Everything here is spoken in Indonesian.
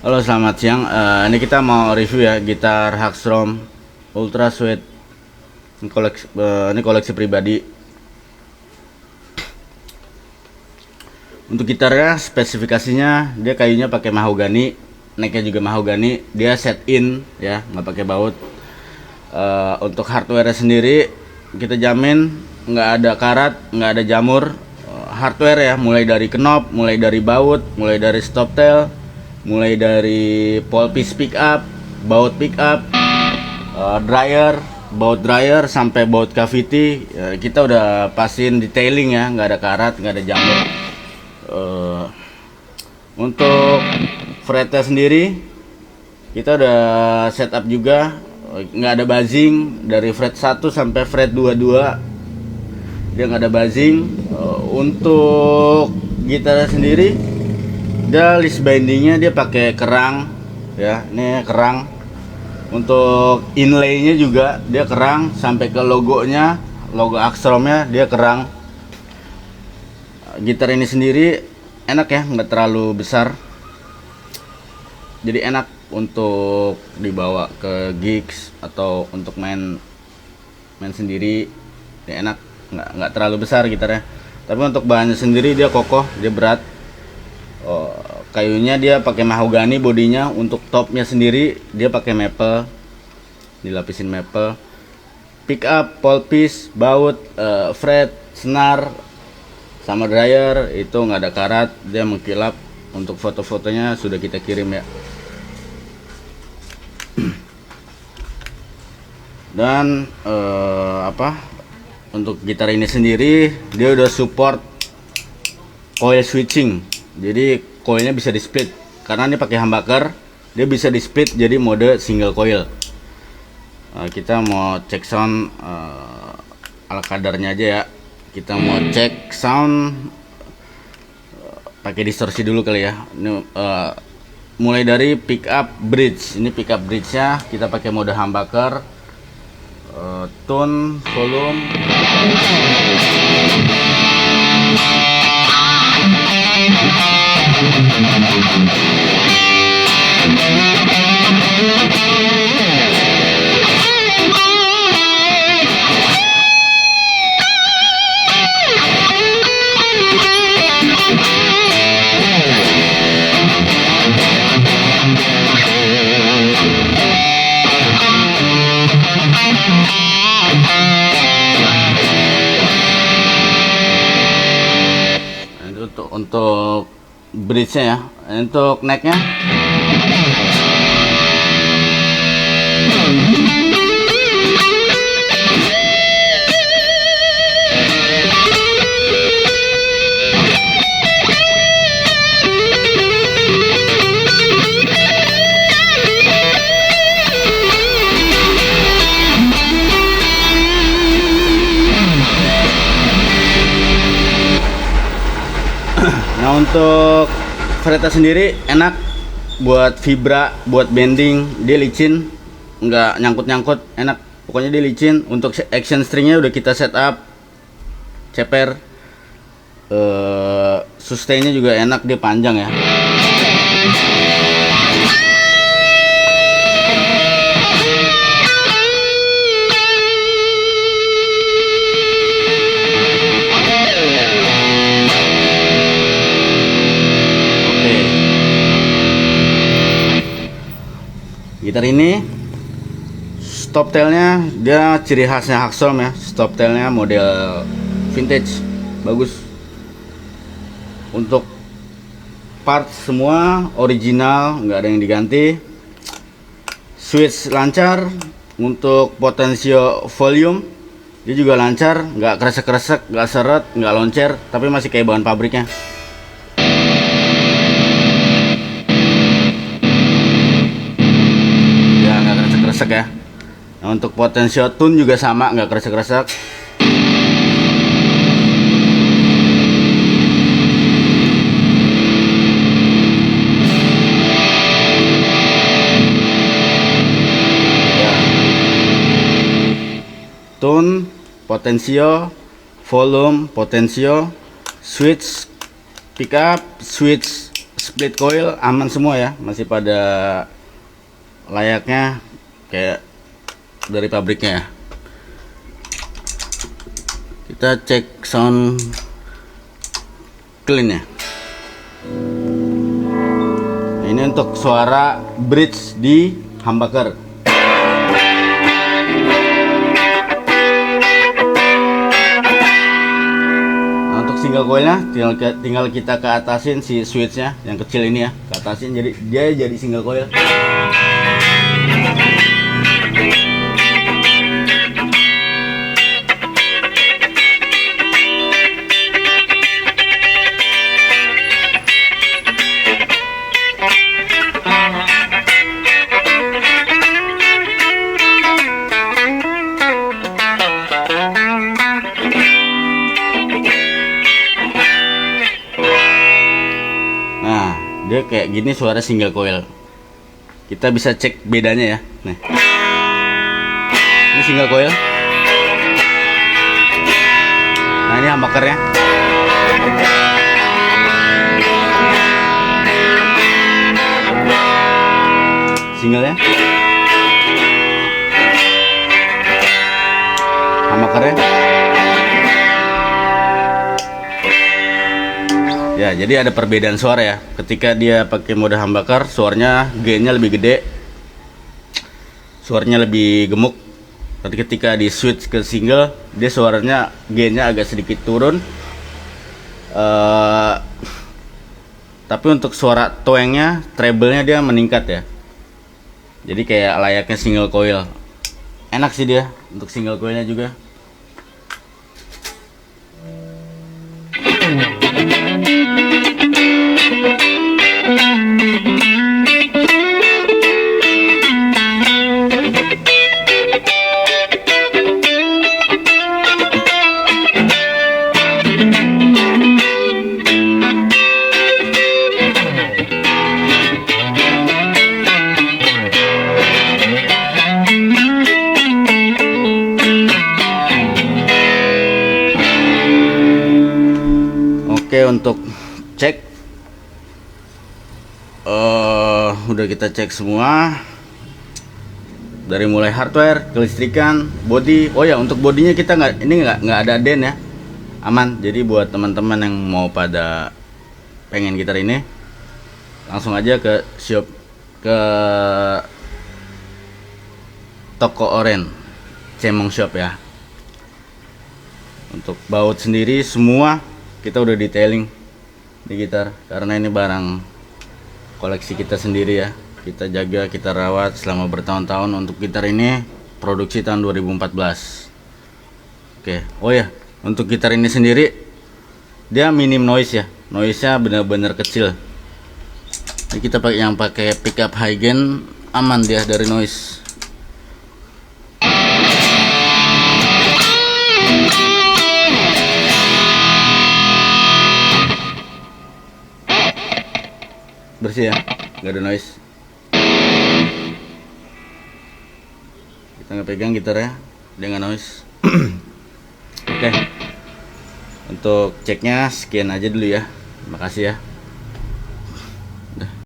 Halo, selamat siang. Ini kita mau review ya gitar Hagstrom Ultra Sweet. Ini koleksi pribadi. Untuk gitarnya, spesifikasinya dia kayunya pakai mahogani, necknya juga mahogani. Dia set in ya, nggak pakai baut. Untuk hardware sendiri kita jamin nggak ada karat, nggak ada jamur. Hardware ya, mulai dari knob, mulai dari baut, mulai dari stop tail, mulai dari polpis pickup, baut pickup, baut dryer sampai baut cavity. Kita udah pastiin detailing ya, nggak ada karat, nggak ada jamur. Untuk fretnya sendiri kita udah setup juga, nggak ada buzzing dari fret 1 sampai fret 22, dia nggak ada buzzing. Untuk gitar sendiri dia list bindingnya dia pakai kerang ya, ini kerang. Untuk inlaynya juga dia kerang, sampai ke logonya, logo Hagstromnya dia kerang. Gitar ini sendiri enak ya, nggak terlalu besar, jadi enak untuk dibawa ke gigs atau untuk main sendiri. Dia enak, nggak terlalu besar gitarnya, tapi untuk bahannya sendiri dia kokoh, dia berat. Kayunya dia pakai mahogani, bodinya. Untuk topnya sendiri dia pakai maple, dilapisin maple. Pickup, polpis, baut, fret, senar, sama dryer itu nggak ada karat, dia mengkilap. Untuk foto-fotonya sudah kita kirim ya. Dan untuk gitar ini sendiri dia udah support coil switching, jadi coilnya bisa di split karena ini pakai humbucker. Dia bisa di split jadi mode single coil. Kita mau cek sound ala kadarnya aja ya. Kita mau cek sound pakai distorsi dulu kali ya. Ini mulai dari pickup bridge. Ini pickup bridge nya kita pakai mode humbucker. Tone, volume. Untuk bridge-nya ya. Untuk neck-nya nah, untuk fretnya sendiri enak buat vibra, buat bending. Dia licin, nggak nyangkut-nyangkut, enak. Pokoknya dia licin. Untuk action stringnya udah kita setup ceper. Sustainnya juga enak, dia panjang ya. Gitar ini stop tailnya dia ciri khasnya Hagstrom ya. Stop tailnya model vintage, bagus. Untuk part semua original, nggak ada yang diganti. Switch lancar. Untuk potensio volume dia juga lancar, nggak kresek-kresek, nggak seret, nggak loncer, tapi masih kayak bahan pabriknya. Ya. Nah, untuk potensio tune juga sama, nggak kresek-kresek. Ya. Tune, potensio, volume, potensio, switch pickup, switch split coil aman semua ya, masih pada layaknya kayak dari pabriknya ya. Kita cek sound clean ya. Ini untuk suara bridge di humbucker. Nah, untuk single coilnya tinggal kita ke atasin si switchnya yang kecil ini ya, ke atasin jadi dia jadi single coil. Nah, dia kayak gini suara single coil. Kita bisa cek bedanya ya. Nih. Ini single coil. Nah, ini humbuckernya. Singlenya. Humbuckernya. Ya, jadi ada perbedaan suara ya. Ketika dia pakai mode humbucker, suaranya gainnya lebih gede, suaranya lebih gemuk. Tapi ketika di switch ke single, dia suaranya gainnya agak sedikit turun. Tapi untuk suara toengnya, treble-nya dia meningkat ya. Jadi kayak layaknya single coil. Enak sih dia untuk single coilnya juga. Oke, untuk cek udah kita cek semua dari mulai hardware, kelistrikan, body. Oh ya, untuk bodinya kita nggak ada den ya, aman. Jadi buat teman-teman yang mau pada pengen gitar ini, langsung aja ke shop, ke toko Oren Cemong Shop ya. Untuk baut sendiri semua kita udah detailing di gitar, karena ini barang koleksi kita sendiri ya. Kita jaga, kita rawat selama bertahun-tahun. Untuk gitar ini produksi tahun 2014. Oke, oh ya, untuk gitar ini sendiri dia minim noise ya. Noise-nya benar-benar kecil. Ini kita pakai yang pakai pickup high gain, aman dia dari noise. Bersih ya, nggak ada noise. Kita nggak pegang gitarnya dengan noise. Oke, untuk ceknya sekian aja dulu ya. Makasih ya.